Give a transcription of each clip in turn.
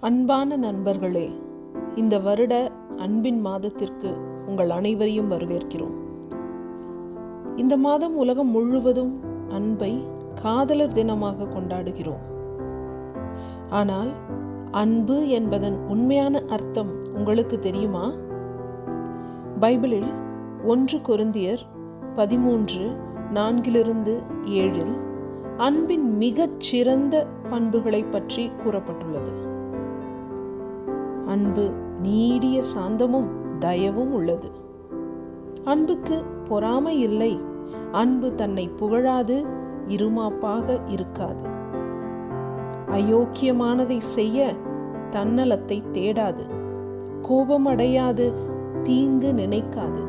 அன்பான நண்பர்களே, இந்த வருட அன்பின் மாதத்திற்கு உங்கள் அனைவரையும் வரவேற்கிறோம். இந்த மாதம் உலகம் முழுவதும் அன்பை காதலர் தினமாக கொண்டாடுகிறோம். ஆனால் அன்பு என்பதன் உண்மையான அர்த்தம் உங்களுக்கு தெரியுமா? பைபிளில் 1 கொரிந்தியர் 13:4-7 அன்பின் மிகச் சிறந்த பண்புகளை பற்றி கூறப்பட்டுள்ளது. அன்பு நீடிய சாந்தமும் தயவும் உள்ளது. அன்புக்கு பொறாமை இல்லை. அன்பு தன்னை புகழாது, இருமாப்பாக இருக்காது. அயோக்கியமானதை செய்ய தன்னலத்தை தேடாது. கோபமடையாது, தீங்கு நினைக்காது.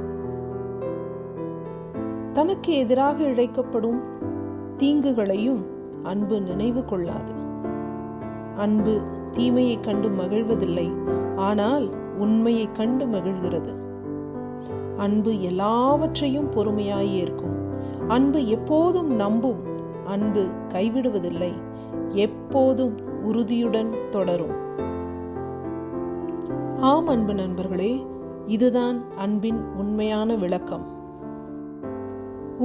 தனக்கு எதிராக இழைக்கப்படும் தீங்குகளையும் அன்பு நினைவு கொள்ளாது. அன்பு தீமையை கண்டு மகிழ்வதில்லை, ஆனால் உண்மையை கண்டு மகிழ்கிறது. அன்பு எல்லாவற்றையும் பொறுமையாய் ஏற்கும். அன்பு எப்போதும் நம்பும். அன்பு கைவிடுவதில்லை, எப்போதும் உறுதியுடன் தொடரும். ஆம் அன்பு நண்பர்களே, இதுதான் அன்பின் உண்மையான விளக்கம்.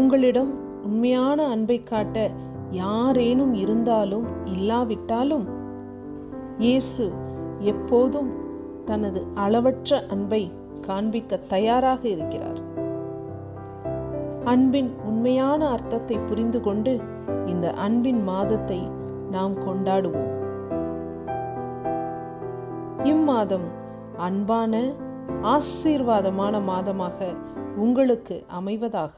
உங்களிடம் உண்மையான அன்பை காட்ட யாரேனும் இருந்தாலும் இல்லாவிட்டாலும் இயேசு எப்போதும் தனது அளவற்ற அன்பை காண்பிக்க தயாராக இருக்கிறார். அன்பின் உண்மையான அர்த்தத்தை புரிந்து கொண்டு இந்த அன்பின் மாதத்தை நாம் கொண்டாடுவோம். இம்மாதம் அன்பான ஆசீர்வாதமான மாதமாக உங்களுக்கு அமைவதாக.